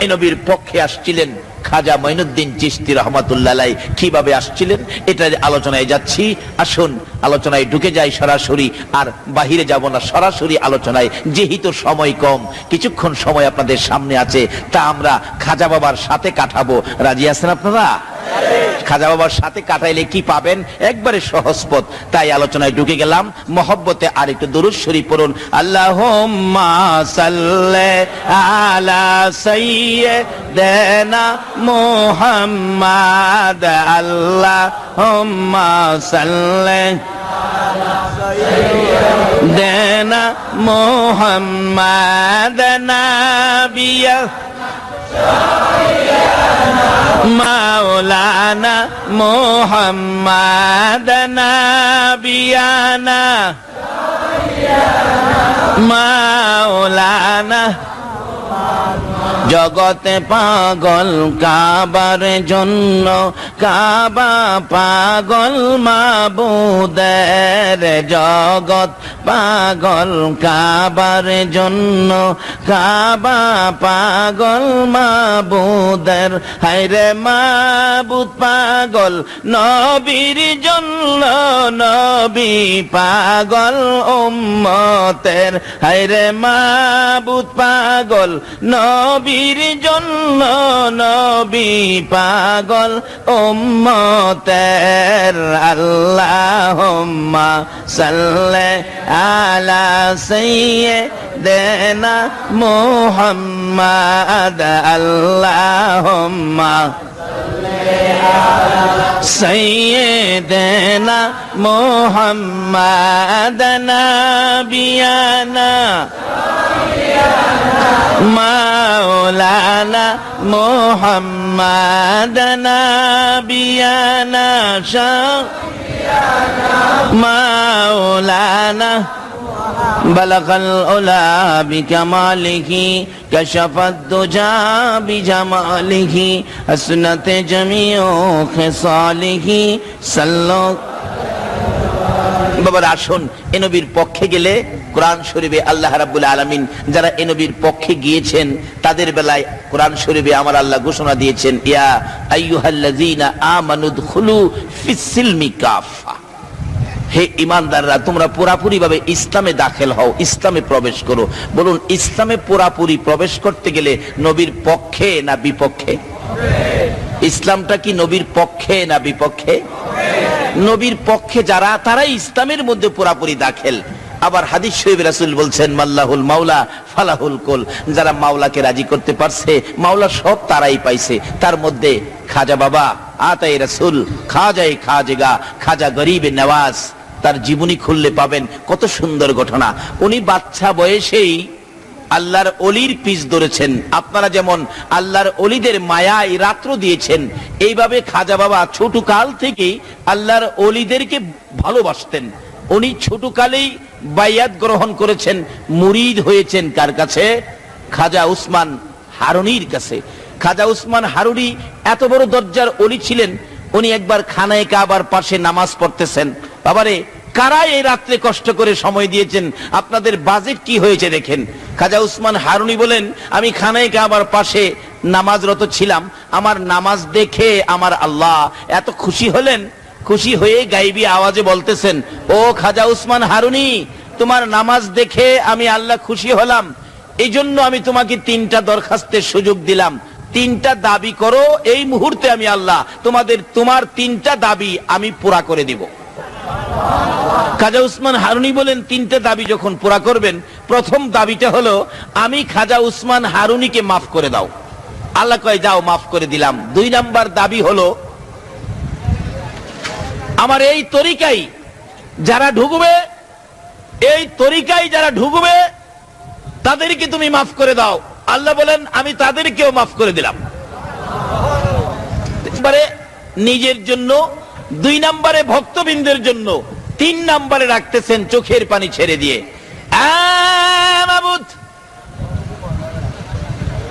এই নবীর পক্ষে আসছিলেন খাজা মঈনুদ্দিন চিশতি রহমাতুল্লাহ আলাইহি। কিভাবে আসছিলেন এটা আলোচনায় যাচ্ছি। আসুন আলোচনায় ঢুকে যাই সরাসরি, আর বাহিরে যাব না, সরাসরি আলোচনায়। যেহেতু সময় কম, কিছুক্ষণ সময় আপনাদের সামনে আছে, তা আমরা খাজা বাবার সাথে কাটাবো। রাজি আছেন আপনারা? খাজা বাবার সাথে কাটাইলে কি পাবেন? একবারে সহজ পথ। তাই আলোচনায় ঢুকে গেলাম। মহব্বতে আর একটু দুরূদ শরীফ পড়ুন। আল্লাহুম্মা সাল্লি আলা সাইয়্যিদিনা মুহাম্মাদ। আল্লাহুম্মা সাল্লি আলা সাইয়্যিদিনা মুহাম্মাদ নাবিয়্যা মাওলানা মুহাম্মাদ নাবিয়ানা মাওলানা। জগতে পাগল কাবার জন্য, কাবা পাগল মাবুদের। জগৎ পাগল কাবার জন্য, কাবা পাগল মাবুদের। হায়রে মাবুদ পাগল নবীর জন্য, নবী পাগল উম্মতের। হায়রে মাবুদ পাগল নবীর জন্য, নবী পাগল উম্মতের। আল্লাহুম্মা সাল্লি আলা সাইয়্যিদিনা মুহাম্মাদ। আল্লাহুম্মা সাইয়্যিদিনা মুহাম্মাদ নাবিয়ানা মাওলানা মুহাম্মাদ নাবিয়ানা মাওলানা। বালাগাল উলা বিকামালিহি কাশাফাদ দুজা বিজামালিহি হাসনাত জামিউ খিসালিহি সাল্লাল্লাহু। বাবার আসুন, এ নবীর পক্ষে গেলে কোরআন শরীফে আল্লাহ রাব্বুল আলামিন যারা এ নবীর পক্ষে গিয়েছেন তাদের বেলায় কোরআন শরীফে আমার আল্লাহ ঘোষণা দিয়েছেন, ইয়া আইয়ুহাল্লাযীনা আমানু দুখুলু ফিস-সিলমি কাফা। হে ঈমানদাররা, তোমরা পুরাপুরি ভাবে ইসলামে দাখিল হও, ইসলামে প্রবেশ করো। বলুন, ইসলামে পুরাপুরি প্রবেশ করতে গেলে নবীর পক্ষে না বিপক্ষে? ইসলামটা কি নবীর পক্ষে না বিপক্ষে? নবীর পক্ষে যারা, তারাই ইসলামের মধ্যে পুরাপুরি দাখিল। আবার হাদিস শরীফে রাসূল বলছেন, মাল্লাহুল মাওলা ফালাহুল কুল। যারা মাওলাকে রাজি করতে পারছে, মাওলা সব তারাই পাইছে। তার মধ্যে খাজা বাবা আতায়ে রাসূল, খাজায়ে খাজেগা, খাজা গরিবে নওয়াজ, তার জীবনী খুললে পাবেন কত সুন্দর ঘটনা। উনি বাচ্চা বয়সেই আল্লাহর অলির পিছ ধরেছেন। আপনারা যেমন আল্লাহর অলিদের মায়ায় রাত্র দিয়েছেন, এইভাবে খাজা বাবা ছোট কাল থেকেই আল্লাহর অলিদেরকে ভালোবাসতেন। উনি ছোট কালেই বাইয়াত গ্রহণ করেছেন, মুরিদ হয়েছেন কার কাছে? খাজা উসমান হারুনির কাছে। খাজা উসমান হারুনি এত বড় দরজার অলি ছিলেন, উনি একবার খানায়ে কাবার পাশে নামাজ পড়তেছেন। বাবারে, কারা এই রাত্রে কষ্ট করে সময় দিয়েছেন? আপনাদের বাজেট কি হয়েছে দেখেন। খাজা উসমান হারুনি বলেন, আমি খানায়ে কাবার পাশে নামাজরত ছিলাম, আমার নামাজ দেখে আমার আল্লাহ এত খুশি হলেন, খুশি হয়ে গাইবি আওয়াজে বলতেছেন, ও খাজা উসমান হারুনি, তোমার নামাজ দেখে আমি আল্লাহ খুশি হলাম, এই জন্য আমি তোমাকে 3টা দরখাস্তের সুযোগ দিলাম। 3টা দাবি করো, এই মুহূর্তে আমি আল্লাহ তোমার 3টা দাবি আমি পুরা করে দিব। খাজা উসমান হারুনি বলেন, 3টা দাবি যখন পুরা করবেন, প্রথম দাবিটা হলো, আমি খাজা উসমান হারুনিকে মাফ করে দাও। আল্লাহ কয়, যাও, মাফ করে দিলাম। 2 নাম্বার দাবি হলো, আমার এই তরিকায় যারা ঢুকবে, এই তরিকায় যারা ঢুকবে তাদেরকে তুমি মাফ করে দাও। আল্লাহ বলেন, আমি তাদেরকেও মাফ করে দিলাম। নিজের জন্য, 2 নম্বরে ভক্তবৃন্দের জন্য, 3 নম্বরে রাখতেছেন চোখের পানি ছেড়ে দিয়ে, মাবুদ,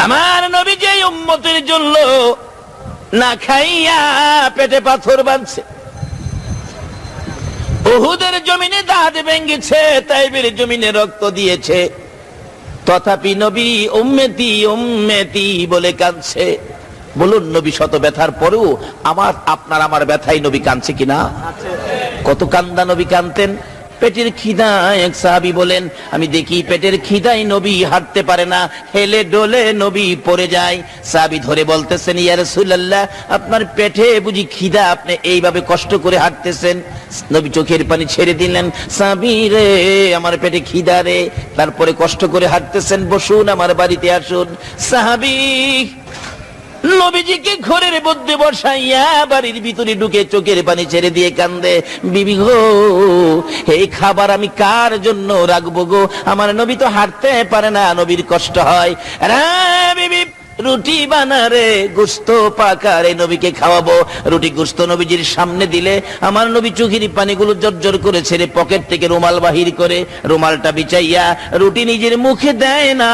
আমার নবী যে উম্মতের জন্য না খাইয়া পেটে পাথর বাঁধছে, উহুদের জমিনে দাঁত ভেঙেছে, তাইবের জমিনে রক্ত দিয়েছে, তথাপি নবী উম্মতি উম্মতি বলে কাঁদছে। বলুন, নবী শত ব্যথার পরেও আমার ব্যথাই নবী কাঁদছে কিনা? কত কান্দা নবী কাঁদতেন। পেটের খিদা, এক সাহাবী বলেন, আমি দেখি পেটের খিদায় নবী হাঁটতে পারে না, হেলে ডোলে নবী পড়ে যায়। সাহাবী ধরে বলতেছেন, ইয়া রাসূলুল্লাহ, আপনার পেটে বুঝি খিদা, আপনি এইভাবে কষ্ট করে হাঁটতেছেন? নবী চোখের পানি ছেড়ে দিলেন, সাহাবী রে, আমার পেটে খিদা রে, তারপরে কষ্ট করে হাঁটতেছেন, বসুন আমার বাড়িতে আসুন। সাহাবী নবীজিকে ঘরের মধ্যে বসাইয়া বাড়ির ভিতরে ঢুকে চোখের পানি ছেড়ে দিয়ে কান্দে, বিবি গো, এই খাবার আমি কার জন্য রাখবো গো? আমার নবী তো হাঁটতে পারে না, নবীর কষ্ট হয়। রে বিবি, রুটি বানারে, গোস্ত পাকারে, নবীকে খাওয়াবো। রুটি গোস্ত নবীজির সামনে দিলে আমার নবী চোখের পানিগুলো জর্জর করে ছেড়ে পকেট থেকে রুমাল বাহির করে রুমালটা বিছাইয়া রুটি নিজের মুখে দেয় না,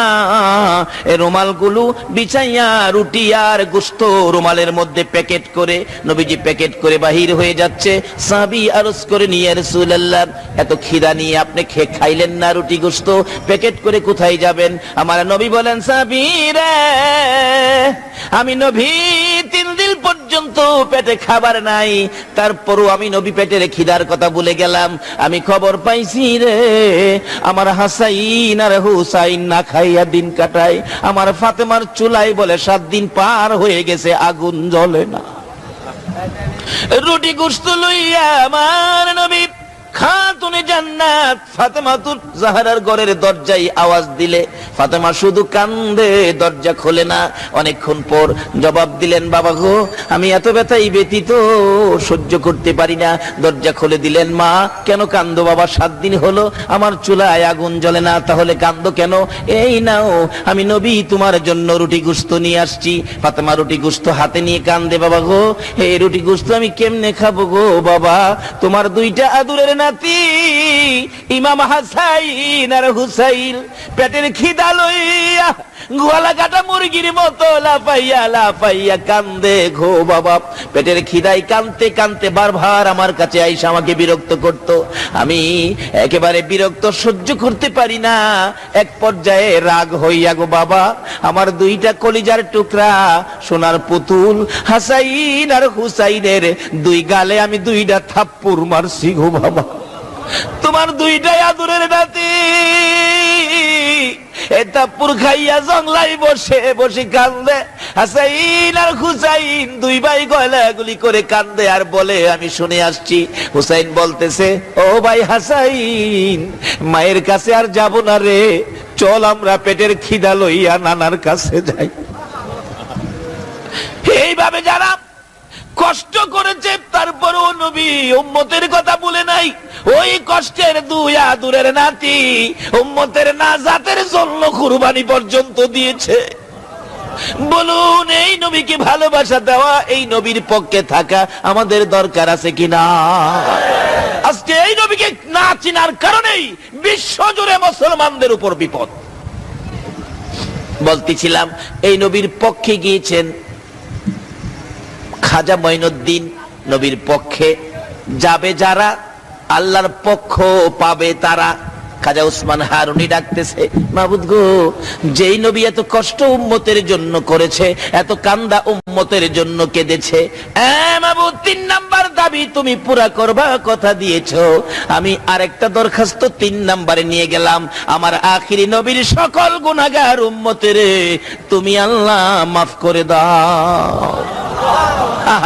এই রুমালগুলো বিছাইয়া রুটি আর গোস্ত রুমালের মধ্যে প্যাকেট করে নবীজি প্যাকেট করে বাহির হয়ে যাচ্ছে। সাহাবী আরজ করে, ইয়া রাসূলুল্লাহ, এত খিদা নিয়ে আপনি খাইলেন না রুটি গোস্ত, প্যাকেট করে কোথায় যাবেন? আমার নবী বলেন, সাহাবী রে, আমি নবী 3 দিন পর্যন্ত পেটে খাবার নাই, তারপরও আমি নবী পেটের খিদার কথা ভুলে গেলাম। আমি খবর পাইছি রে, আমার হাসাইন আর হুসাইন না খাইয়া দিন কাটায়, আমার ফাতেমার চুলাই বলে 7 দিন পার হয়ে গেছে, আগুন জ্বলে না। রুটি গোশত লইয়া আমার নবী খাতুনে জান্নাত ফাতেমাতুল জাহরার ঘরের দরজায় আওয়াজ দিলে ফাতেমা শুধু কান্দে, দরজা খোলে না। অনেকক্ষণ পর জবাব দিলেন, বাবা গো, আমি এত ব্যথাই ব্যতীত সহ্য করতে পারি না। দরজা খুলে দিলেন, মা কেন কান্দো বাবা? 7 দিন হলো আমার চুলায় আগুন জ্বলে না, তাহলে কান্দো কেন? এই নাও, আমি নবী তোমার জন্য রুটি গোশত নিয়ে আসছি। ফাতেমা রুটি গোশত হাতে নিয়ে কান্দে, বাবা গো, এই রুটি গোশত আমি কেমনে খাবো গো বাবা? তোমার 2টা আদুরের নাতি ইমাম হাসাইন আর হুসাইন পেটের খিদা লইয়া গলা কাটা মুরগির মতো লাফাইয়া লাফাইয়া কান্দে গো বাবা। পেটের খিদায় কানতে কানতে বারবার আমার কাছে আইসা আমাকে বিরক্ত করত। আমি একেবারে বিরক্ত সহ্য করতে পারি না। এক পর্যায়ে রাগ হইয়া গো বাবা, আমার 2টা কলিজার টুকরা সোনার পুতুল হাসাইন আর হুসাইনের 2 গালে আমি 2টা থাপ্পড় মারছি গো বাবা। তোমার 2টাই আদরের নাতি থাপ্পড় খাইয়া জংলাই বসে বসে কান্দে। হাসাইন আর হুসাইন 2 ভাই গলাগুলি করে কান্দে আর বলে, আমি শুনে আসছি। হুসাইন বলতেছে, ও ভাই হাসাইন, মায়ের কাছে আর যাব না রে, চল আমরা পেটের খিদা লইয়া নানার কাছে যাই। এইভাবে যারা কষ্ট করেছে, তারপরও নবী উম্মতের কথা বলে নাই। ওই কষ্টের 2 আদুরের নাতি উম্মতের নাজাতের জন্য কুরবানি পর্যন্ত দিয়েছে। বলুন, এই নবীকে ভালোবাসা দেওয়া, এই নবীর পক্ষে থাকা আমাদের দরকার আছে কিনা? আজকে এই নবীকে না চিনার কারণেই বিশ্বজুড়ে মুসলমানদের উপর বিপদ। বলতেছিলাম, এই নবীর পক্ষে গিয়েছেন খাজা মঈনুদ্দিন, নবীর পক্ষে যাবে যারা আল্লাহর পক্ষ পাবে তারা। খাজা উসমান হারুনি ডাকতেছে, মাবুদ গো, যেই নবী এত কষ্ট উম্মতের জন্য করেছে, এত কান্দা উম্মতের জন্য কেঁদেছে, মাবুদ 3 নাম্বার দাবি তুমি পুরা করবা, কথা দিয়েছো। আমি আরেকটা দরখাস্ত 3 নাম্বারে নিয়ে গেলাম, আমার আখিরি নবীর সকল গুনাহগার উম্মতের তুমি আল্লাহ মাফ করে দাও।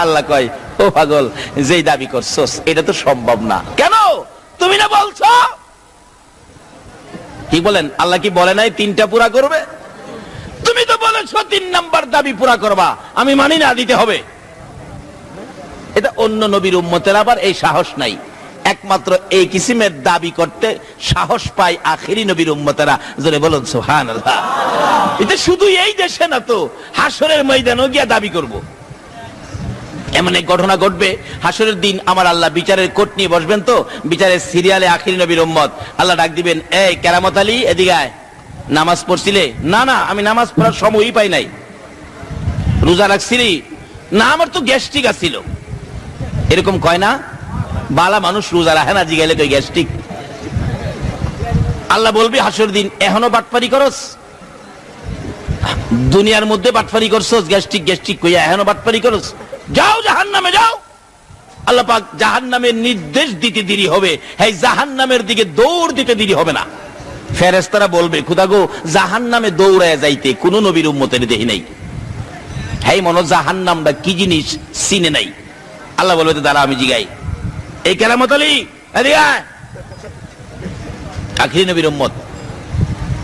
আল্লাহ কয়, ও পাগল, যেই দাবি করছস এটা তো সম্ভব না। কেন? তুমি না বলছো? কি বলেন? আল্লাহ কি বলে নাই 3টা পুরা করবে? তুমি তো বলেছো 3 নাম্বার দাবি পুরা করবা, আমি মানি না, দিতে হবে। এটা অন্য নবীর উম্মতের আবার এই সাহস নাই। একমাত্র এই কিসিমের দাবি করতে সাহস পায় আখিরি নবীর উম্মতেরা। জোরে বলুন সুবহানাল্লাহ। এটা শুধু এই দেশে না তো, হাসরের ময়দানেও গিয়া দাবি করব। এমন এক ঘটনা ঘটবে, হাসরের দিন আমার আল্লাহ বিচারের কোর্ট নিয়ে বসবেন। তো বিচারের সিরিয়ালে আখিরি নবীর উম্মত, আল্লাহ ডাক দিবেন, এই কেরামত আলী এদিকে আয়, নামাজ পড়ছিলে? না না, আমি নামাজ পড়ার সময়ই পাই নাই। রোজা রাখছিলি? না, আমার তো গ্যাস্ট্রিক আছিল। এরকম কয় না? বালা মানুষ রোজা রাখে না, জিগাইলে কই গ্যাস্ট্রিক। আল্লাহ বলবি হাসরের দিন, এখনো বাটপারি করস? দুনিয়ার মধ্যে বাটপারি করছস, গ্যাস্ট্রিক গ্যাস্ট্রিক কইয়া এখনো বাটপারি করছ, যাও জাহান্নামে যাও। আল্লাহ পাক জাহান্নামের নির্দেশ দিতে দেরি হবে, এই জাহান্নামের দিকে দৌড় দিতে দেরি হবে না। ফেরেশতারা বলবে, খোদা গো জাহান্নামে দৌড়ায় যাইতে কোন নবীর উম্মতের দেখি নাই, হেই মনো জাহান্নামটা কি জিনিস চিনে নাই। আল্লাহ বলবে, দাঁড়া আমি জিগাই। এই কেরামত আলী এদিকে আয়, আখিরি নবীর উম্মত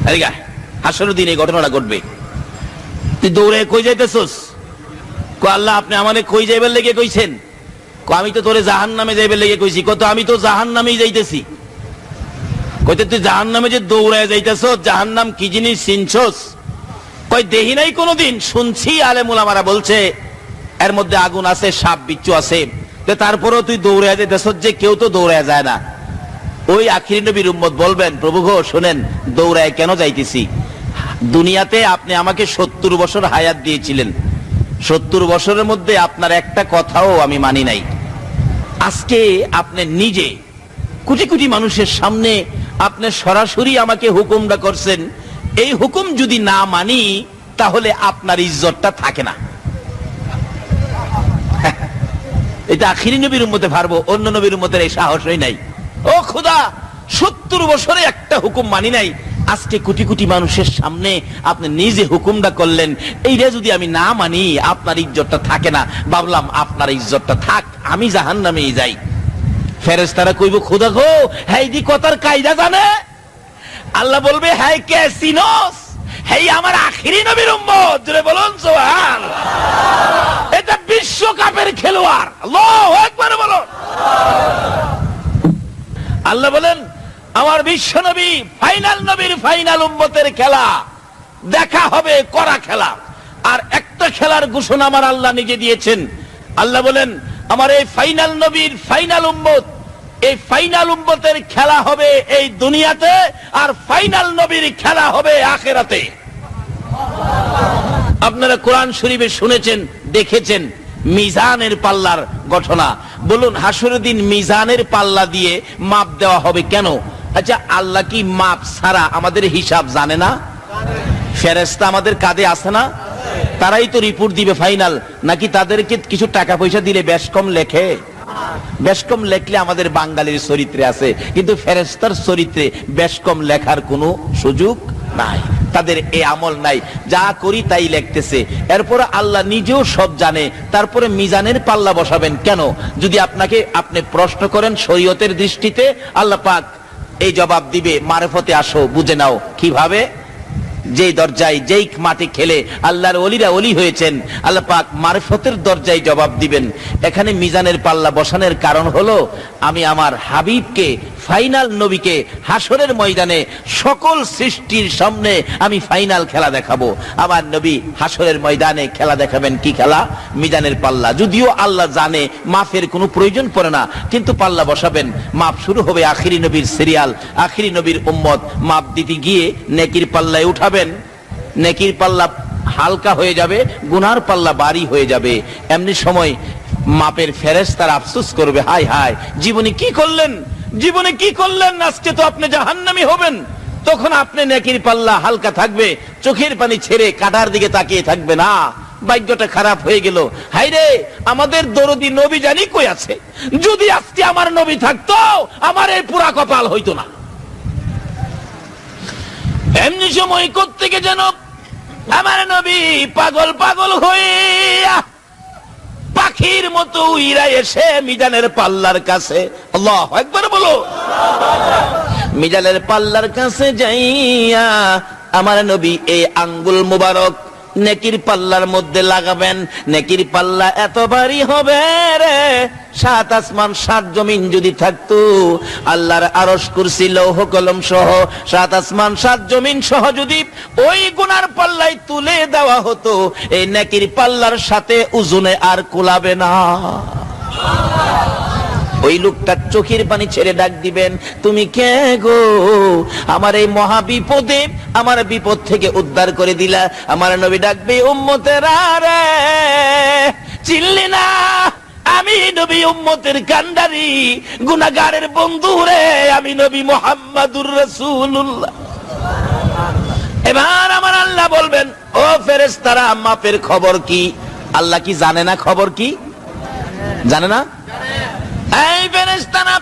এদিকে আয়, হাসরের দিন এই ঘটনাটা ঘটবে। তুই দৌড়ে কই যাইতেছস? কো আল্লাহ আপনি আমারে কই যাইবার লেগে কইছেন? কো আমি তো তোরে জাহান্নামে যাইবার লেগে কইছি। কত আমি তো জাহান্নামেই যাইতেছি। কইতে তুই জাহান্নামে যে দৌড়ায় যাইতেছস, জাহান্নাম কি জিনিস চিনছস? কই দেহি নাই কোনোদিন, শুনছি আলেম উলামারা বলছে এর মধ্যে আগুন আছে, সাপ বিচ্ছু আছে, তারপরেও তুই দৌড়ায় যাইতেছস যে কেউ তো দৌড়ায় যায় না। ওই আখিরি নবীর উম্মত বলবেন, প্রভু গো শোনেন দৌড়ায় কেন যাইতেছি? দুনিয়াতে আপনি আমাকে 70 বছর হায়াত দিয়েছিলেন, 70 বছরের মধ্যে আপনার একটা কথাও আমি মানি নাই। আজকে আপনি নিজে কোটি কোটি মানুষের সামনে আপনি সরাসরি আমাকে হুকুমটা করছেন, এই হুকুম যদি না মানি তাহলে আপনার ইজ্জতটা থাকে না। এটা আখিরি নবীর উম্মতে পারবো, অন্য নবীর উম্মতের এই সাহসই নাই। ও খোদা 70 বছরে একটা হুকুম মানি নাই, আজকে কোটি কোটি মানুষের সামনে আপনি নিজে হুকুমটা করলেন, এইটা যদি আমি না মানি আপনার ইজ্জতটা থাকে না। ভাবলাম আপনার ইজ্জতটা থাক, আমি জাহান্নামেই যাই। ফেরেশতারা কইব, খোদা গো হেই দি কথার কায়দা জানে? আল্লাহ বলবে, হ্যাঁ কে চিনোস? হেই আমার আখিরি নবীর উম্মত। জোরে বলুন সুবহানাল্লাহ। এটা বিশ্বকাপের খেলোয়াড়, আল্লাহু আকবার বলুন। আল্লাহ বলেন আমার বিশ্ব নবী ফাইনাল নবীর ফাইনাল উম্মতের খেলা দেখা হবে, করা খেলা। আর একটা খেলার ঘোষণা আমার আল্লাহ নিজে দিয়েছেন। আল্লাহ বলেন আমার এই ফাইনাল নবীর ফাইনাল উম্মত, এই ফাইনাল উম্মতের খেলা হবে এই দুনিয়াতে, আর ফাইনাল নবীর খেলা হবে আখিরাতে। আপনারা কোরআন শরীফে শুনেছেন, দেখেছেন মিজানের পাল্লার ঘটনা। বলুন হাসরের দিন মিজানের পাল্লা দিয়ে মাপ দেওয়া হবে কেন? আচ্ছা আল্লাহ কি মাপ ছাড়া আমাদের হিসাব জানে না? ফেরেশতা আমাদের কাঁধে আছে না? তারাই তো রিপোর্ট দিবে ফাইনাল। নাকি তাদেরকে কিছু টাকা পয়সা দিলে বেশ কম লেখে? বেশ কম লেখলে আমাদের বাঙালির চরিত্রে আছে, কিন্তু ফেরেশতার চরিত্রে বেশ কম লেখার কোনো সুযোগ নাই। তাদের এই আমল নাই, যা করি তাই লিখতেছে। এরপর আল্লাহ নিজেও সব জানে, তারপরে মিজানের পাল্লা বসাবেন কেন? যদি আপনি প্রশ্ন করেন শরীয়তের দৃষ্টিতে, আল্লাহ পাক এই জবাব দিবে, মারফতে আসো বুঝে নাও কিভাবে। যেই দরজায় যেই মাটি খেলে আল্লাহর ওলিরা ওলি হয়েছেন, আল্লাহ পাক মারফতের দরজায় জবাব দিবেন। এখানে মিজানের পাল্লা বসানোর কারণ হলো আমি আমার হাবিবকে, ফাইনাল নবীকে হাসরের ময়দানে সকল সৃষ্টির সামনে আমি ফাইনাল খেলা দেখাবো। আমার নবী হাসরের ময়দানে খেলা দেখাবেন, কি খেলা? মিজানের পাল্লা। যদিও আল্লাহ জানে মাফের কোনো প্রয়োজন পড়ে না, কিন্তু পাল্লা বসাবেন, মাপ শুরু হবে। আখিরি নবীর সিরিয়াল, আখিরি নবীর উম্মত মাপ দিতে গিয়ে নেকির পাল্লায় উঠাবেন, নেকির পাল্লা হালকা হয়ে যাবে, গুনার পাল্লা ভারী হয়ে যাবে। এমনি সময় মাপের ফেরেশতারা আফসোস করবে, হায় হায় জীবনে কি করলেন, জীবনে কি করলেন, আজকে তো আপনি জাহান্নামী হবেন। তখন আপনি নেকির পাল্লা হালকা থাকবে, চোখের পানি ছেড়ে কাঁটার দিকে তাকিয়ে থাকবে না। ভাগ্যটা খারাপ হয়ে গেল, হায় রে আমাদের দরদি নবী জানি কই আছে, যদি আজকে আমার নবী থাকতো আমার এই পুরা কপাল হইতো না। এমনি সময় কোত্থেকে যেন আমার নবী পাগল পাগল হইয়া পাখির মতো উইরা এসে মিজানের পাল্লার কাছে, আল্লাহু আকবার বলো, মিজানের পাল্লার কাছে যাইয়া আমার নবী এই আঙ্গুল মুবারক নেকির পাল্লার মধ্যে লাগাবেন। নেকির পাল্লা এত ভারী হবে রে, 7 আসমান 7 জমিন যদি থাকতো, আল্লাহর আরশ কুরসি লৌহ কলম সহ 7 আসমান 7 জমিন সহ যদি ওই গুনার পাল্লায় তুলে দেওয়া হতো, এই নেকির পাল্লার সাথে ওজনে আর কুলাবে না। ওই লোকটা চোখের পানি ছেড়ে ডাক দিবেন, তুমি কে গো? আমার এই মহা বিপদে আমার বিপদ থেকে উদ্ধার করে দিলা। আমার নবী ডাকবে, উম্মতেরা রে চিনলি না? আমি নবী উম্মতের কান্ডারি, গুনাহগারের বন্ধু রে, আমি নবী মুহাম্মাদুর রাসূলুল্লাহ। এবার আমার আল্লাহ বলবেন, ও ফেরেশতারা মাপের খবর কি? আল্লাহ কি জানে না খবর কি? জানে না? এই ফেরেশতারা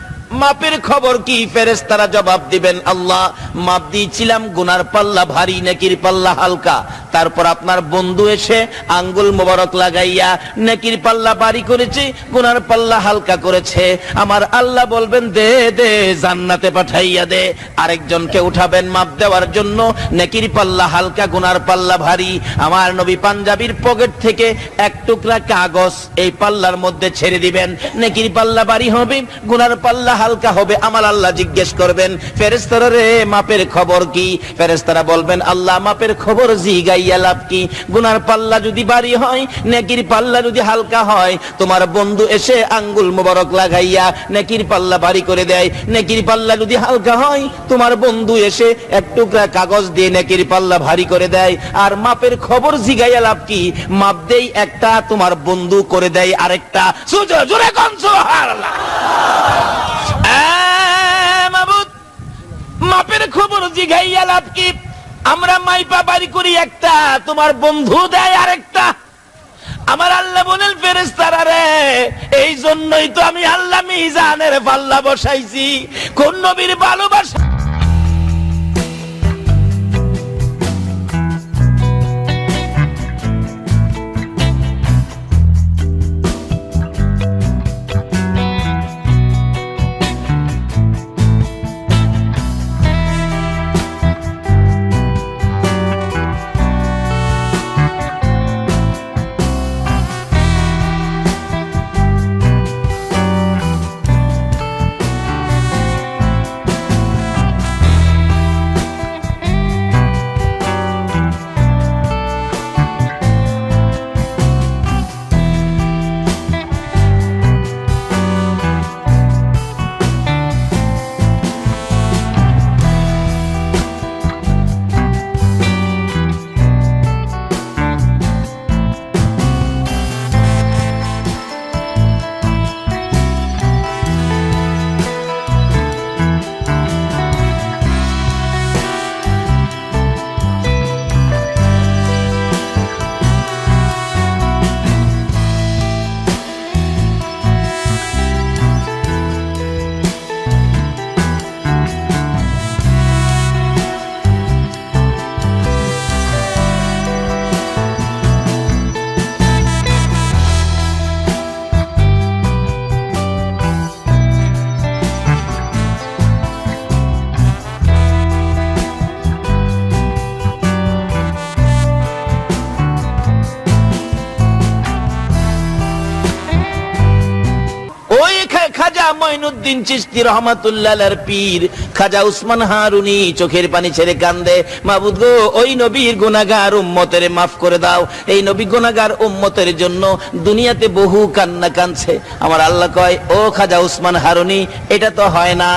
মাপের খবর কি? ফেরেশতারা জবাব দিবেন, আল্লাহ মাপ দিয়েছিলাম, গুনার পাল্লা ভারী নেকির পাল্লা হালকা। তারপর আপনার বন্ধু এসে আঙ্গুল মোবারক লাগাইয়া নেকির পাল্লা ভারী করেছে, গুনার পাল্লা হালকা করেছে। আমার আল্লাহ বলবেন, দে দে জান্নাতে পাঠাইয়া দে। আরেকজনকে উঠাবেন মাপ দেওয়ার জন্য, নেকির পাল্লা হালকা গুনার পাল্লা ভারী। আমার নবী পাঞ্জাবির পকেট থেকে এক টুকরা কাগজ এই পাল্লার মধ্যে ছেড়ে দিবেন, নেকির পাল্লা ভারী হবে, গুনার পাল্লা হালকা হবে। আমার আল্লাহ জিজ্ঞেস করবেন, ফেরেশতারা রে মাপের খবর কি? ফেরেশতারা বলবেন, আল্লাহ মাপের খবর জিগাইয়া লাভ কি? গুনার পাল্লা যদি ভারী হয়, নেকির পাল্লা যদি হালকা হয়, তোমার বন্ধু এসে আঙ্গুল মোবারক লাগাইয়া নেকির পাল্লা ভারী করে দেয়। নেকির পাল্লা যদি হালকা হয়, তোমার বন্ধু এসে এক টুকরা কাগজ দিয়ে নেকির পাল্লা ভারী করে দেয়। আর মাপের খবর জিগাইয়া লাভ কি? মাপ দেই একটা, তোমার বন্ধু করে দেয় আরেকটা। জোরে কোন সুবহানাল্লাহ। মাবুদ মাপের খবর জিগাইয়া লাভ কি? আমরা মাইপা বাড়ি করি একটা, তোমার বন্ধু দেয় আরেকটা। আমার আল্লাহ বলেন, ফেরেশতারা রে এই জন্যই তো আমি আল্লাহ মিজানের পাল্লা বসাইছি। কোন নবীর ভালোবাসা খাজা মঈনুদ্দিন চিশতি রহমাতুল্লাহ আলাইহির পীর খাজা উসমান হারুনি চোখের পানি ছেড়ে কান্দে, মাবুদ গো ওই নবীর গুনাহগার উম্মতের মাফ করে দাও। এই নবী গুনাহগার উম্মতের জন্য দুনিয়াতে বহু কান্না কাঁদছে। আমার আল্লাহ কয়, ও খাজা উসমান হারুনি, এটা তো হয় না,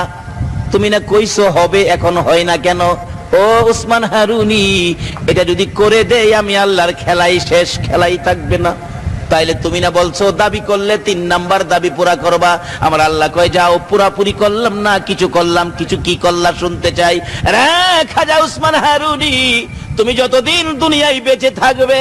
তুমি না কইছো হবে, এখন হয় না কেন? ও উসমান হারুনি, এটা যদি করে দেই আমি আল্লাহর খেলাই শেষ, খেলাই থাকবে না। তাইলে তুমি না বলছো দাবি করলে 3 নাম্বার দাবি পুরা করবা। আমার আল্লাহ কয়, যাও, পুরাপুরি করলাম না, কিছু করলাম, কিছু কি করলা শুনতে চাই। রে খাজা উসমান হারুনি, তুমি যতদিন দুনিয়ায় বেঁচে থাকবে,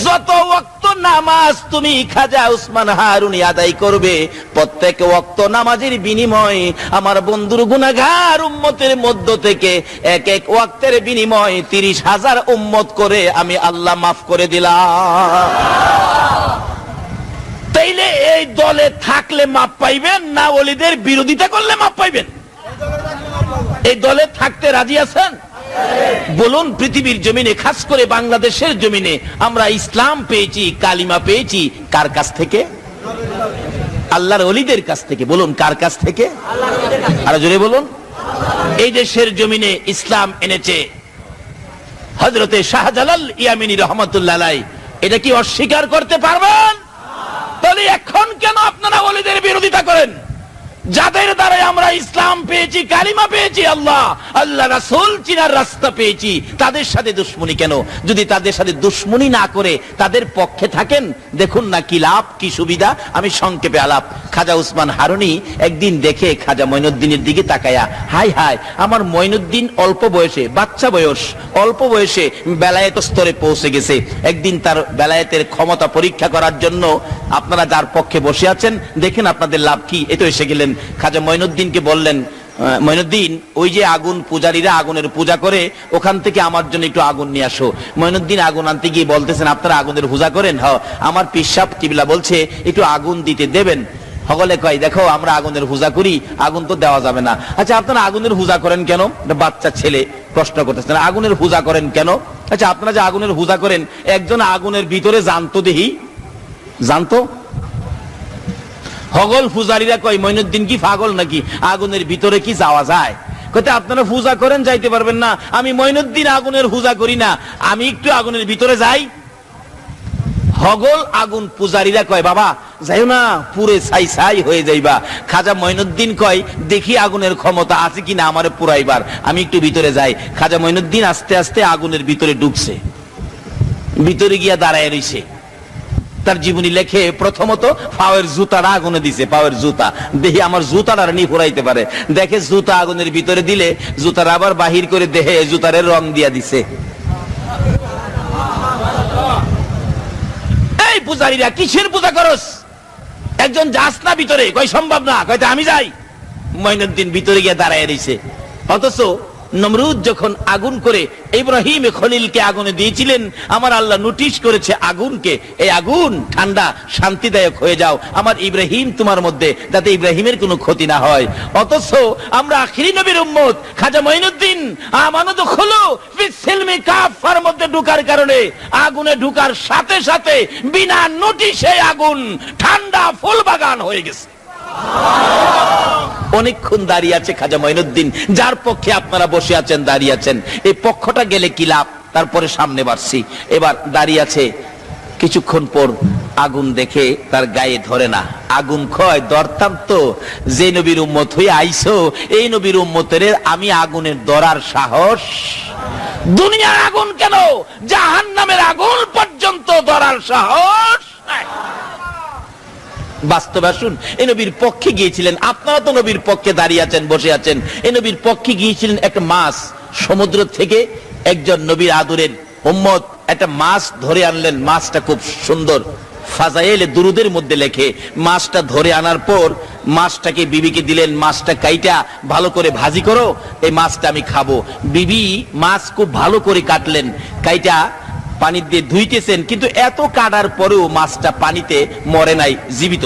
যত ওয়াক্ত নামাজ তুমি খাজা উসমান হারুনি আদায় করবে, প্রত্যেক ওয়াক্ত নামাজের বিনিময়ে আমার বন্ধুর গুনাহগার উম্মতের মধ্য থেকে এক এক ওয়াক্তের বিনিময়ে 30,000 উম্মত করে আমি আল্লাহ মাফ করে দিলাম। তাইলে এই দলে থাকলে মাপ পাইবেন না ওলিদের বিরোধিতা করলে মাপ পাইবেন? এই দলে থাকতে রাজি আছেন? বলুন, পৃথিবীর জমিনে, খাস করে বাংলাদেশের জমিনে আমরা ইসলাম পেয়েছি, কালিমা পেয়েছি কার কাছ থেকে? আল্লাহর ওলিদের কাছ থেকে। বলুন, কার কাছ থেকে? আরো জোরে বলুন। এই দেশের জমিনে ইসলাম এনেছে হযরতে শাহজালাল ইয়ামিনী রহমাতুল্লাহ আলাইহি। এটা কি অস্বীকার করতে পারবেন? তাহলে এখন কেন আপনারা ওলিদের বিরোধিতা করেন? যাদের দ্বারা আমরা ইসলাম পেয়েছি, কালিমা পেয়েছি, আল্লাহ আল্লাহ রাসূল চিনার রাস্তা পেয়েছি, তাদের সাথে দুশ্মনী কেন? যদি তাদের সাথে দুশ্মনী না করে তাদের পক্ষে থাকেন, দেখুন না কি লাভ, কি সুবিধা। আমি সংক্ষেপে আলাপ। খাজা উসমান হারুনি একদিন দেখে খাজা মঈনুদ্দিনের দিকে তাকায়া, হাই হাই, আমার মঈনুদ্দিন অল্প বয়সে, বাচ্চা বয়স, অল্প বয়সে বেলায়েত স্তরে পৌঁছে গেছে। একদিন তার বেলায়েতের ক্ষমতা পরীক্ষা করার জন্য আপনারা যার পক্ষে বসে আছেন, দেখেন আপনাদের লাভ কি। এতো এসে গেলেন, খাজা মঈনুদ্দিনকে বললেন, মঈনুদ্দিন, ওই যে আগুন পূজারীরা আগুনের পূজা করে, ওখান থেকে আমার জন্য একটু আগুন নিয়ে আসো। মঈনুদ্দিন আগুন আনতে গিয়ে বলতেছেন, আপনারা আগুনের পূজা করেন? হ্যাঁ, আমার পিসাব কিবলা বলছে একটু আগুন দিতে দেবেন। সকলে কয়, দেখো আমরা আগুনের পূজা করি, আগুন তো দেওয়া যাবে না। আচ্ছা, আপনারা আগুনের পূজা করেন কেন? বাচ্চা ছেলে প্রশ্ন করতেছেন, আগুনের পূজা করেন কেন? আচ্ছা, আপনারা যে আগুনের পূজা করেন, একজন আগুনের ভিতরে জানতো, দেখি জানতো? হগল পূজারীরা কয়, মঈনুদ্দিন কি পাগল নাকি, আগুনের ভিতরে কি যাওয়া যায়? কইতে, আপনারা পূজা করেন, যাইতে পারবেন না। আমি মঈনুদ্দিন আগুনের পূজা করি না, আমি একটু আগুনের ভিতরে যাই। হগল আগুন পূজারীরা কয়, বাবা যাইও না, পুরে ছাই ছাই হয়ে যাইবা। খাজা মঈনুদ্দিন কয়, দেখি আগুনের ক্ষমতা আছে কিনা আমারে পুরাইবার, আমি একটু ভিতরে যাই। খাজা মঈনুদ্দিন আস্তে আস্তে আগুনের ভিতরে ঢুকছে, ভিতরে গিয়া দাঁড়ায় রইছে। তার জীবনী লেখে, প্রথমত পাওয়ের জুতাটা আগুনে দিছে, পাওয়ের জুতা, দেখি আমার জুতাটা নি ফুরাইতে পারে। দেখে জুতা আগুনের ভিতরে দিলে জুতার আবার বাহির করে দেহে জুতারের রং দিয়া দিছে। এই পূজারীরা কিসের পূজা করস? একজন যাস না ভিতরে? কই সম্ভব না। কইতে, আমি যাই। মঈনুদ্দিন ভিতরে গিয়ে দাঁড়ায় রইছে। অথচ নমরুদ যখন আগুন করে ইব্রাহিম খলিলকে আগুনে দিয়েছিলেন, আমার আল্লাহ নোটিশ করেছে আগুনকে, এই আগুন ঠান্ডা শান্তিদায়ক হয়ে যাও, আমার ইব্রাহিম তোমার মধ্যে, যাতে ইব্রাহিমের কোনো ক্ষতি না হয়। অথচ আমরা আখিরি নবীর উম্মত, খাজা মঈনুদ্দিন আমানত হলো ফিসসিলমি কাফার মধ্যে ঢোকার কারণে আগুনে ঢোকার সাথে সাথে বিনা নোটিশে আগুন ঠান্ডা ফুল বাগান হয়ে গেছে। অনেকক্ষণ দাঁড়িয়ে আছে খাজা মঈনুদ্দিন, যার পক্ষে আপনারা বসে আছেন, দাঁড়িয়ে আছেন। এই পক্ষটা গেলে কি লাভ? তারপরে সামনে বাড়ছি, এবার দাঁড়িয়ে আছে। কিছুক্ষণ পর আগুন দেখে তার গায়ে ধরে না। আগুন কয়, ধরতাম তো, যে নবীর উম্মত হয়ে আইসো, এই নবীর উম্মতের আমি আগুনের ধরার সাহস? দুনিয়ার আগুন কেন, জাহান্নামের আগুন পর্যন্ত ধরার সাহস নাই। বাস্তবে আসুন, এই নবীর পক্ষে গিয়েছিলেন, আপনারা তো নবীর পক্ষে দাঁড়িয়ে আছেন, বসে আছেন। এই নবীর পক্ষে গিয়েছিলেন, একটা মাছ সমুদ্র থেকে একজন নবীর আদরের উম্মত একটা মাছ ধরে আনলেন। মাছটা খুব সুন্দর, ফাজাইলে দুরুদের মধ্যে লেখে, মাছটা ধরে আনার পর মাছটাকে বিবিকে দিলেন, মাছটা কাইটা ভালো করে ভাজি করো, এই মাছটা আমি খাবো। বিবি মাছ খুব ভালো করে কাটলেন, কাইটা পানি দিয়ে ধুইতেছেন, কিন্তু এত কাটার পরেও মাছটা পানিতে মরে নাই, জীবিত।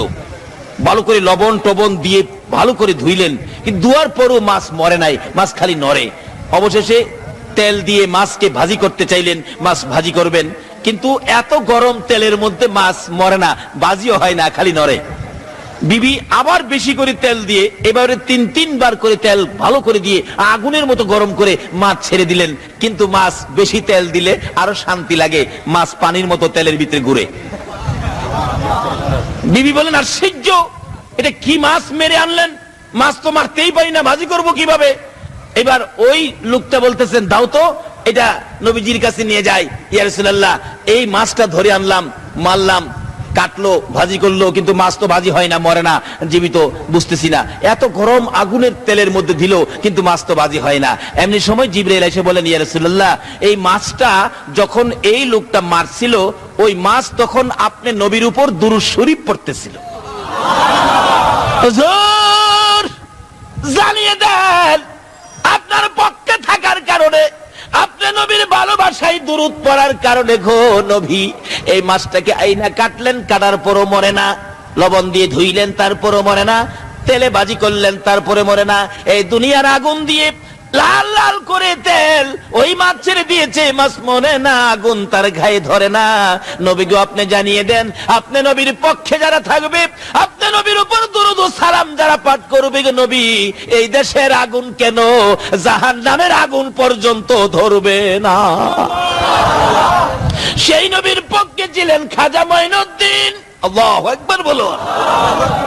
ভালো করে লবণ টবণ দিয়ে ভালো করে ধুইলেন, কিন্তু ধোয়ার পরেও মাছ মরে নাই, মাছ খালি নড়ে। অবশেষে তেল দিয়ে মাছকে ভাজি করতে চাইলেন, মাছ ভাজি করবেন, কিন্তু এত গরম তেলের মধ্যে মাছ মরে না, ভাজিও হয় না, খালি নড়ে। বিবি আবার বেশি করে তেল দিয়ে, এবারে তিনবার করে তেল ভালো করে দিয়ে আগুনের মতো গরম করে মাছ ছেড়ে দিলেন, কিন্তু মাছ বেশি তেল দিলে আরো শান্তি লাগে, মাছ পানির মতো তেলের ভিতরে ঘুরে। বিবি বলেন, আশ্চর্য, এটা কি মাছ মেরে আনলেন? মাছ তো মারতেই পারি না, ভাজি করব কিভাবে? এবার ওই লোকটা বলতেছেন, দাও তো, এটা নবীজির কাছে নিয়ে যাই। ইয়া রাসূলুল্লাহ, এই মাছটা ধরে আনলাম, মারলাম, কাটলো, ভাজি করলো, কিন্তু মাছ তো ভাজি হয় না, মরে না, জীবিত, বুঝতেছি না। এত গরম আগুনের তেলের মধ্যে দিল, কিন্তু মাছ তো ভাজি হয় না। এমনি সময় জিবরাইল এসে বলেন, ইয়া রাসূলুল্লাহ, এই মাছটা যখন এই লোকটা মারছিল, ওই মাছ তখন আপনি নবীর উপর দুরূদ শরীফ পড়তেছিল। হুজুর, জানিয়ে দেন, আপনার পক্ষে থাকার কারণে, আপনি নবীর ভালোবাসায় দুরূদ পড়ার কারণে গো নবী, এই মাছটাকে আইনা কাটলেন, কাটার পরও মরে না, লবণ দিয়ে ধুইলেন, তারপরও মরে না, তেলে ভাজি করলেন, তারপরে মরে না। এই দুনিয়ার আগুন দিয়ে লাল লাল করে তেল ওই মাছ ছেড়ে দিয়েছে, মাছ মরে না, আগুন তার গায়ে ধরে না। নবী গো, আপনি জানিয়ে দেন, আপনি নবীর পক্ষে যারা থাকবে, আপনি নবীর উপর দুরূদ ও সালাম যারা পাঠ করবে গো নবী, এই দেশের আগুন কেন, জাহান্নামের আগুন পর্যন্ত ধরবে না। সেই নবীর পক্ষে ছিলেন খাজা মঈনুদ্দিন। আল্লাহু আকবার বলো।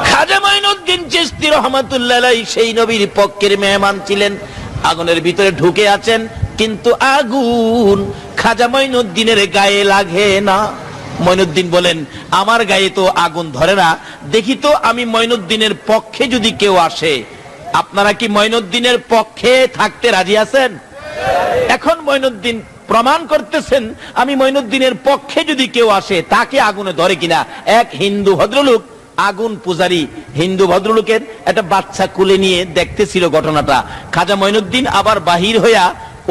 খাজা মঈনুদ্দিন চিশতি রাহমাতুল্লাহ আলাইহি সেই নবীর পক্ষের মেহমান ছিলেন, আগুনের ভিতরে ঢুকে আছেন, কিন্তু আগুন খাজা মঈনুদ্দিনের গায়ে লাগে না। মঈনুদ্দিন বলেন, আমার গায়ে তো আগুন ধরে না, দেখি তো আমি মঈনুদ্দিনের পক্ষে যদি কেউ আসে। আপনারা কি মঈনুদ্দিনের পক্ষে থাকতে রাজি আছেন? এখন মঈনুদ্দিন প্রমাণ করতেছেন, আমি মঈনুদ্দিনের পক্ষে যদি কেউ আসে তাকে আগুনে ধরে কিনা। এক হিন্দু ভদ্রলোক, আগুন পূজারী হিন্দু ভদ্রলোকের একটা বাচ্চা কুলে নিয়ে দেখতেছিল ঘটনাটা। খাজা মঈনুদ্দিন আবার বাহির হইয়া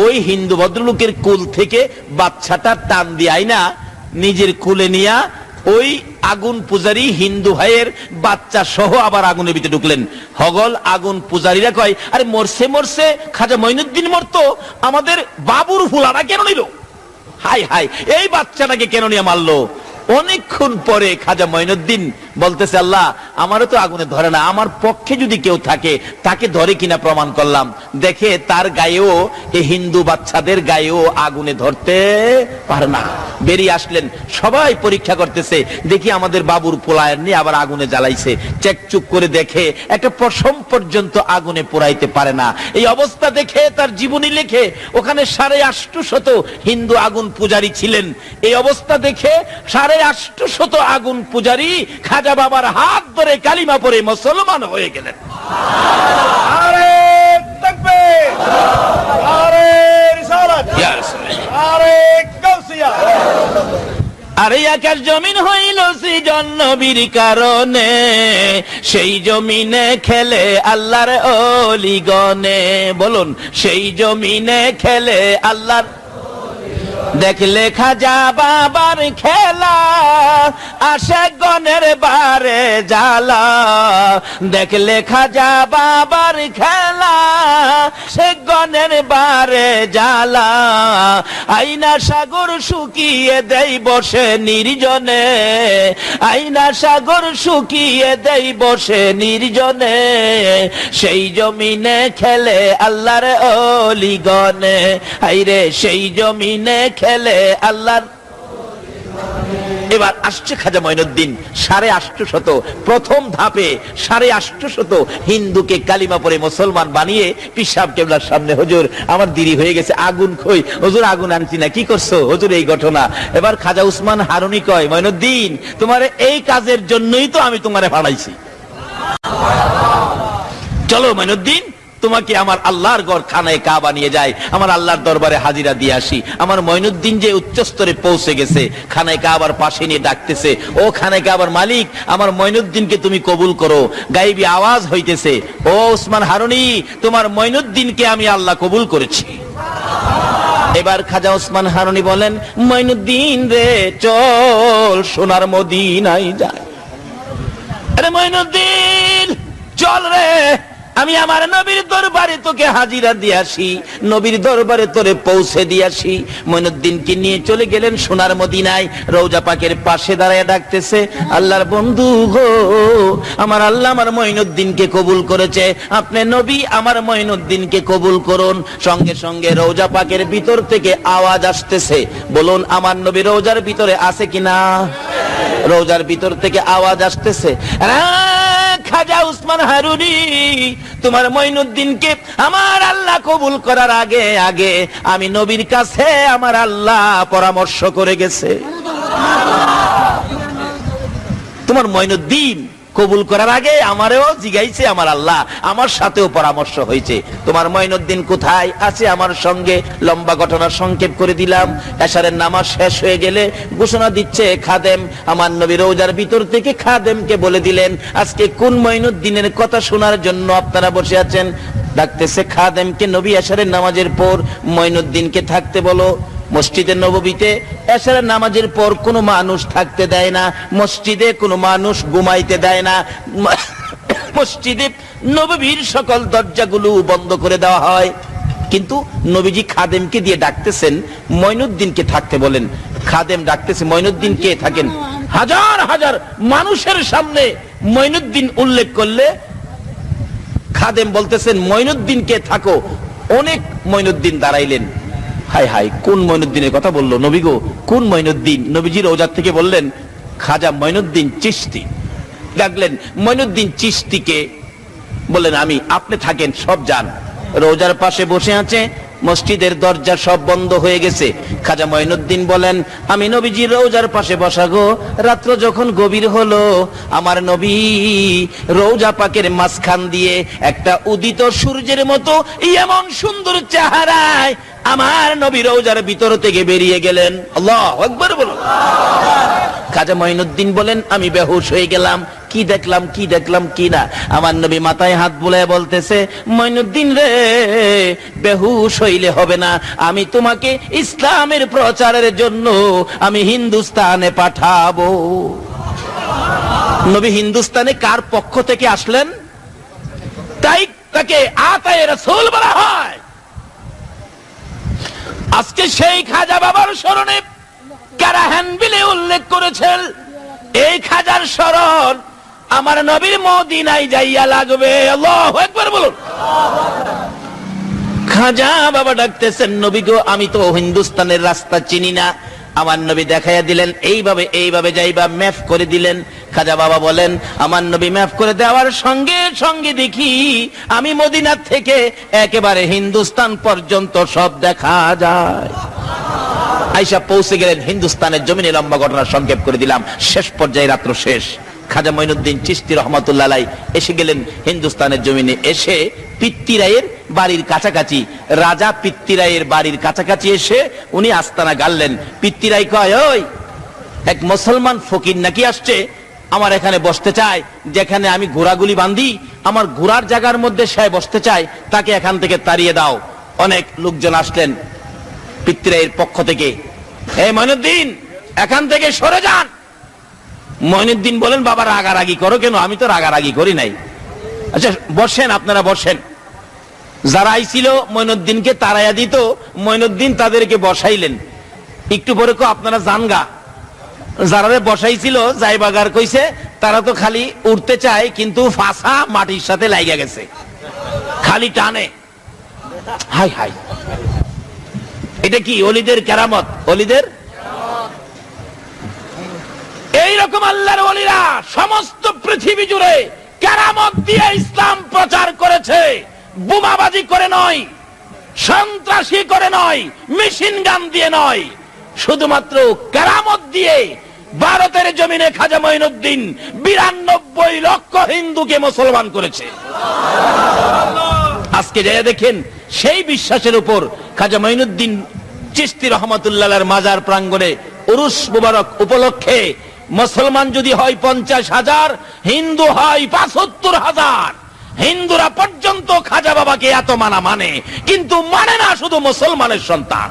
ওই হিন্দু ভদ্রলোকের কুল থেকে বাচ্চাটা টান দিয়ে আইনা নিজের কুলে নিয়া ওই আগুন পূজারী হিন্দু ভাইয়ের বাচ্চা সহ আবার আগুনের ভিতরে ঢুকলেন। হগল আগুন পূজারীরা কয়, আরে মরছে মরছে, খাজা মঈনুদ্দিন মরতো, আমাদের বাবুর ফুলাটা কেন নিল? হাই হাই, এই বাচ্চাটাকে কেন নিয়ে মারলো? অনেকক্ষণ পরে খাজা মঈনুদ্দিন বলতেছে, আল্লাহ আমারও তো আগুনে ধরে না, আমার পক্ষে যদি কেউ থাকে তাকে ধরে কিনা প্রমাণ করলাম। দেখে তার গায়েও, এই হিন্দু বাচ্চাদের গায়েও আগুনে ধরতে পারে না। বেরিয়ে আসলেন, সবাই পরীক্ষা করতেছে, দেখি আমাদের বাবুর পোলায়ের নিয়ে আবার আগুনে জ্বালাইছে। চেকচুক করে দেখে একটা পশম পর্যন্ত আগুনে পোড়াইতে পারে না। এই অবস্থা দেখে তার জীবনী লেখে, ওখানে 850 হিন্দু আগুন পূজারী ছিলেন। এই অবস্থা দেখে 850 আগুন পূজারী খাজা বাবার হাত ধরে কালিমা পড়ে মুসলমান হয়ে গেলেন। আরে তাকবীর, আরে রিসালাত, আরে গাউসিয়া। আরে আকাশ জমিন হইল সৃজন নবীর কারণে, সেই জমিনে খেলে আল্লাহর ওলিগণে। বলুন, সেই জমিনে খেলে আল্লাহর। দেখলে খাজা বাবার খেলা, আসে গনের বারে জ্বালা। দেখলে খাজা বাবার খেলা, সে গনের বারে জ্বালা। আইনা সাগর শুকিয়ে দেই বসে নির্জনে, আইনা সাগর শুকিয়ে দেই বসে নির্জনে। সেই জমিনে খেলে আল্লাহর ওলিগণে, আইরে সেই জমিনে খেলে আল্লাহর। এবার আসছে খাজা মঈনুদ্দিন 850, প্রথম ধাপে 850 হিন্দুকে কালিমা পড়ে মুসলমান বানিয়ে পিসাব কেবলার সামনে, হুজুর আমার দেরি হয়ে গেছে, আগুন কই? হুজুর আগুন আনছি না। কি করছো হুজুর? এই ঘটনা। এবার খাজা উসমান হারুনি কয়, মঈনুদ্দিন তোমার এই কাজের জন্যই তো আমি তোমারে ভাড়াইছি। চলো মঈনুদ্দিন, তোমাকে আমার আল্লাহর ঘর খানায় কাবা নিয়ে যায়, আমার আল্লাহর দরবারে হাজিরা দিয়ে আসি। আমার মঈনুদ্দিন যে উচ্চ স্তরে পৌঁছে গেছে, খানায় কাবার পাশে নিয়ে ডাকতেছে, ও খানায় কাবার মালিক, আমার মঈনুদ্দিনকে তুমি কবুল করো। গায়েবী আওয়াজ হইতেছে, ও উসমান হারুনি, তোমার মঈনুদ্দিনকে আমি আল্লাহ কবুল করেছি। এবার খাজা উসমান হারুনি বলেন, মঈনুদ্দিন রে চল সোনার মদিনায় যায়। আরে মঈনুদ্দিন চল রে, আমি আমার নবীর দরবারে তোকে হাজিরা দিয়ে আসি, নবীর দরবারে তোরে পৌঁছে দিয়ে আসি। মঈনুদ্দিনকে নিয়ে চলে গেলেন সোনার মদিনায়। রওজা পাকের পাশে দাঁড়ায় ডাকতেছে, আল্লাহর বন্ধু গো, আমার আল্লাহ আমার মঈনুদ্দিনকে কবুল করেছে, আপনি নবী আমার মঈনুদ্দিনকে কবুল করুন। সঙ্গে সঙ্গে রওজা পাকের ভিতর থেকে আওয়াজ আসতেছে, বলুন আমার নবী রওজার ভিতরে আছে কিনা? রওজার ভিতর থেকে আওয়াজ আসতেছে, খাজা উসমান হারুনি, তোমার মঈনুদ্দিনকে আমার আল্লাহ কবুল করার আগে আগে আমি নবীর কাছে আমার আল্লাহ পরামর্শ করে গেছে। তোমার মঈনুদ্দিন কবুল করার আগে আমারও জিগাইছে আমার আল্লাহ, আমার সাথেও পরামর্শ হয়েছে। তোমার মঈনুদ্দিন কোথায় আছে? আমার সঙ্গে। লম্বা ঘটনা সংক্ষেপ করে দিলাম। এশারের নামাজ শেষ হয়ে গেলে ঘোষণা দিচ্ছে খাদেম, আমার নবী রওজার ভিতর থেকে খাদেমকে বলে দিলেন, আজকে কোন মঈনুদ্দিনের কথা শোনার জন্য আপনারা বসে আছেন? ডাকতেছে খাদেমকে, নবী এশারের নামাজের পর মঈনুদ্দিনকে থাকতে বলো। মসজিদে নববীতে এশারের নামাজের পর কোনো মানুষ থাকতে দেয় না, মসজিদে কোনো মানুষ ঘুমাইতে দেয় না, মসজিদে নববীর সকল দরজাগুলো বন্ধ করে দেওয়া হয়। কিন্তু নবীজি খাদেমকে দিয়ে ডাকতেছেন, মঈনুদ্দিনকে থাকতে বলেন। খাদেম ডাকতেছে, মঈনুদ্দিনকে থাকেন। হাজার হাজার মানুষের সামনে মঈনুদ্দিন উল্লেখ করলে খাদেম বলতেছেন, মঈনুদ্দিনকে থাকো। অনেক মঈনুদ্দিন দাঁড়াইলেন। হাই হাই, কোন মঈনুদ্দিনের কথা বললো নবী গো? কোন মঈনুদ্দিন? নবীজি রওজা থেকে বললেন, খাজা মঈনুদ্দিন চিশতি। ডাকলেন মঈনুদ্দিন চিশতিকে, বললেন আমি, আপনি থাকেন, সব যান। রোজার পাশে বসে আছে, মসজিদের দরজা সব বন্ধ হয়ে গেছে। খাজা মঈনুদ্দিন বলেন, আমি নবীজির রওজার পাশে বসা গো। রাত্র যখন গভীর হলো, আমার নবী রওজা পাকের মাঝখান দিয়ে একটা উদিত সূর্যের মতো এমন সুন্দর চেহারায় আমার নবী রওজার ভিতর থেকে বেরিয়ে গেলেন। আল্লাহু আকবার বলুন। খাজা মঈনুদ্দিন বলেন, আমি বেহুশ হয়ে গেলাম, কি দেখলাম কি দেখলাম কি না। আমার নবী মাথায় হাত বুলায় বলতেছে, মঈনুদ্দিন রে, বেহুশ হইলে হবে না, আমি তোমাকে ইসলামের প্রচারের জন্য আমি হিন্দুস্তানে পাঠাবো। নবী হিন্দুস্তানে কার পক্ষ থেকে আসলেন? তাই তাকে আতায়ে রাসূল বলা হয়। আজকে সেই খাজা বাবার স্মরণে কারাহানবিলে উল্লেখ করেছেন, এই খাজার স্মরণ আমার নবীর মদিনায় যাইয়া লাগবে। আল্লাহু আকবার বলুন। খাজা বাবা ডাকতেছেন, নবী গো, আমি তো হিন্দুস্তানের রাস্তা চিনি না। আমার নবী দেখাইয়া দিলেন, এইভাবে এইভাবে যাইবা, ম্যাপ করে দিলেন। খাজা বাবা বলেন, আমার নবী ম্যাপ করে দেওয়ার সঙ্গে সঙ্গে দেখি আমি মদিনা থেকে একেবারে হিন্দুস্তান পর্যন্ত সব দেখা যায়। আইসা পৌঁছে গেলেন হিন্দুস্তানের জমিনে। লম্বা ঘটনা সংক্ষেপ করে দিলাম, শেষ পর্যায়ে রাত্র শেষ। খাজা মঈনুদ্দিন চিশতি রহমাতুল্লাহ আলাইহি এসে গেলেন হিন্দুস্তানের জমিনে। এসে পিত্তিরায়ের বাড়ির কাছাকাছি, রাজা পিত্তিরায়ের বাড়ির কাছাকাছি এসে উনি আস্তানা গাড়লেন। পিত্তিরাই কয়, ওই এক মুসলমান ফকির নাকি আসছে, আমার এখানে বসতে চায়, যেখানে আমি ঘোড়াগুলি বাঁধি, আমার ঘোড়ার জায়গার মধ্যে সে বসতে চায়, তাকে এখান থেকে তাড়িয়ে দাও। অনেক লোকজন আসলেন পিত্তিরায়ের পক্ষ থেকে, এই মঈনুদ্দিন এখান থেকে সরে যান। মঈনুদ্দিন বলেন, বাবা রাগারাগি করো কেন? আমি তো রাগারাগি করি নাই। আচ্ছা বসেন, আপনারা বসেন। যারা আইছিল মঈনুদ্দিনকে তাড়াইয়া দিত, মঈনুদ্দিন তাদেরকে বসাইলেন। একটু পরে কো, আপনারা জানগা। যারা বসাইছিল যাইবাগার কইছে, তারা তো খালি উঠতে চায়, কিন্তু ফাঁসা মাটির সাথে লাইগা গেছে, খালি টানে। হাই হাই, এটা কি ওলিদের কেরামত? ওলিদের এইরকম আল্লাহর ওলিরা সমস্ত পৃথিবী জুড়ে কেরামত দিয়ে ইসলাম প্রচার করেছে। বোমাবাজি করে নয়, সন্ত্রাসী করে নয়, মেশিন গান দিয়ে নয়, শুধুমাত্র কেরামত দিয়ে ভারতের জমিনে খাজা মঈনুদ্দিন 92 লক্ষ হিন্দুকে মুসলমান করেছে। আজকে যাইয়া দেখেন, সেই বিশ্বাসের উপর খাজা মঈনুদ্দিন চিশতি রহমাতুল্লাহর মাজার প্রাঙ্গণে উরুস মুবারক উপলক্ষে মুসলমান যদি হয় 50,000, হিন্দু হয় 75,000। হিন্দুরা পর্যন্ত খাজা বাবাকে এত মানে, কিন্তু মানে না শুধু মুসলমানের সন্তান।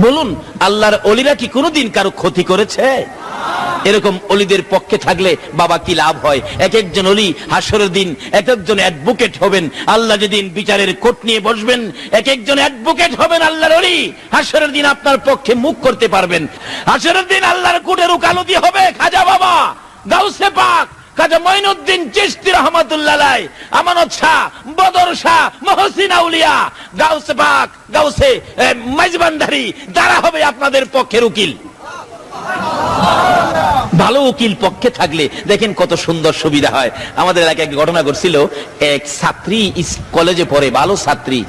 বলুন, আল্লাহর ওলিরা কি কোনোদিন কারো ক্ষতি করেছে? এরকম ওলিদের পক্ষে থাকলে বাবা কি লাভ হয়? এক একজন ওলি হাসরের দিন এক একজন অ্যাডভোকেট হবেন। আল্লাহ যেদিন বিচারের কোর্ট নিয়ে বসবেন, এক একজন অ্যাডভোকেট হবেন আল্লাহর ওলি। হাসরের দিন আপনার পক্ষে মুখ করতে পারবেন। হাসরের দিন আল্লাহর কোর্টের উকালতি হবে খাজা বাবা, গাউসে পাক খাজা মঈনুদ্দিন চিশতি রহমাতুল্লাহ আলাইহি, আমানত শাহ, বদর শাহ, মহসিন আউলিয়া, গাউসে পাক, গাউসে মাইজবান্দারি, তারা হবে আপনাদের পক্ষের উকিল। ভালো উকিল পক্ষে থাকলে দেখেন কত সুন্দর সুবিধা হয়। আমাদের এলাকায় ঘটনা ঘটছিল, এক ছাত্রী কলেজে পড়ে, ভালো ছাত্রী,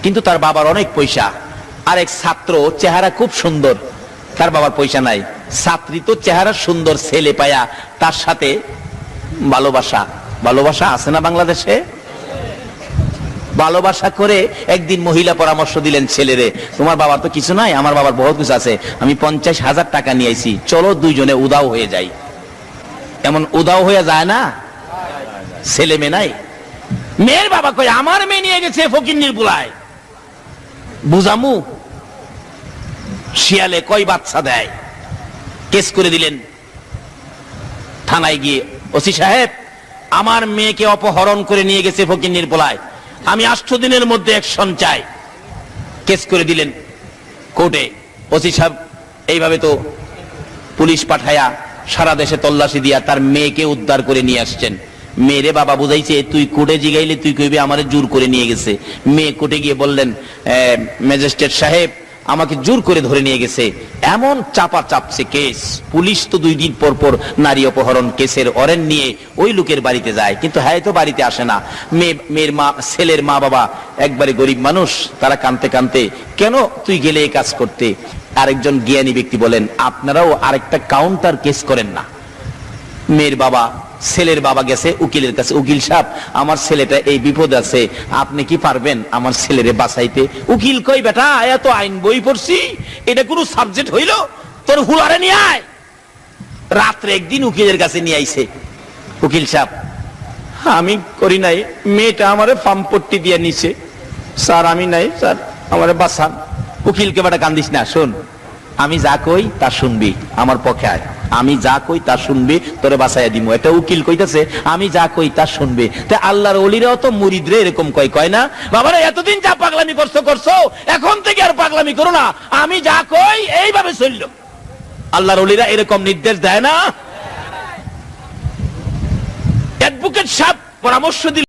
কিন্তু তার বাবার অনেক পয়সা। আর এক ছাত্র চেহারা খুব সুন্দর, তার বাবার পয়সা নাই। ছাত্রী তো চেহারা সুন্দর, ছেলে পায়া তার সাথে ভালোবাসা। ভালোবাসা আছে না বাংলাদেশে? ভালোবাসা করে একদিন মহিলা পরামর্শ দিলেন ছেলেরে, তোমার বাবার তো কিছু নাই, আমার বাবার বহুত কিছু আছে, আমি 50,000 টাকা নিয়ে আইছি, চলো দুইজনে উদাও হয়ে যাই। এমন উদাও হয়ে যায় না? ছেলে মেয়ে নাই। মেয়ের বাবা কই, আমার মেয়ে নিয়ে গেছে ফকিন্নির বুলায়, বুঝামু? শিয়ালে কয় বাচ্চা দেয়। কেস করে দিলেন থানায় গিয়ে, ওসি সাহেব আমার মেয়েকে অপহরণ করে নিয়ে গেছে ফকিন্নির বুলায়, আমি 8 দিনের মধ্যে অ্যাকশন চাই। কেস করে দিলেন কোর্টে। ওসি সাহেব এইভাবে তো পুলিশ পাঠায়া সারা দেশে তল্লাশি দিয়া তার মেয়েকে উদ্ধার করে নিয়ে আসছেন। মেয়েরে বাবা বুঝাইছে, তুই কোর্টে জিগাইলে তুই কইবি আমারে জোর করে নিয়ে গেছে। মেয়ে কোর্টে গিয়ে বললেন, ম্যাজিস্ট্রেট সাহেব আমাকে জোর করে ধরে নিয়ে গেছে, এমন চাপা চাপছে কেস। পুলিশ তো 2 দিন পর পর নারী অপহরণ কেসের অরেন নিয়ে ওই লোকের বাড়িতে যায়, কিন্তু হ্যাঁ তো বাড়িতে আসে না। মেয়ের মা, ছেলের মা বাবা একবারে গরিব মানুষ, তারা কাঁদতে কাঁদতে, কেন তুই গেলে এই কাজ করতে? আরেকজন জ্ঞানী ব্যক্তি বলেন, আপনারাও আরেকটা কাউন্টার কেস করেন না। মেয়ের বাবা, ছেলের বাবা গেছে উকিলের কাছে, উকিল সাহেব আমার ছেলেটা এই বিপদ আছে, আপনি কি পারবেন আমার ছেলেরে বাঁচাইতে? উকিল কই, বেটা এত আইন বই পড়ছি, এটা কোনো সাবজেক্ট হইল? তোর হুলারে নিয়ে আয়। রাত্রে একদিন উকিলের কাছে নিয়ে আইছে। উকিল সাহেব, আমি করি নাই, মেয়েটা আমারে পাম্পট্টি দিয়ে নিছে স্যার, আমি নাই স্যার, আমারে বাঁচান। উকিলকে, বেটা কান্দিস না, শোন, আমি যা কই তা শুনবি, আমার পক্ষে আয়, আমি যা কই তা শুনবি, তোরে বাঁচাইয়া দিমু। এটা উকিল কইতাছে, আমি যা কই তা শুনবি। তা আল্লাহর ওলিরাও তো মুরিদরে এরকম কয় না, বাবারে এতদিন যা পাগলামি করছো, এখন থেকে আর পাগলামি করো না, আমি যা কই এইভাবে চলল। আল্লাহর ওলিরা এরকম নির্দেশ দেয় না? অ্যাডভোকেট সাহেব পরামর্শ দিল,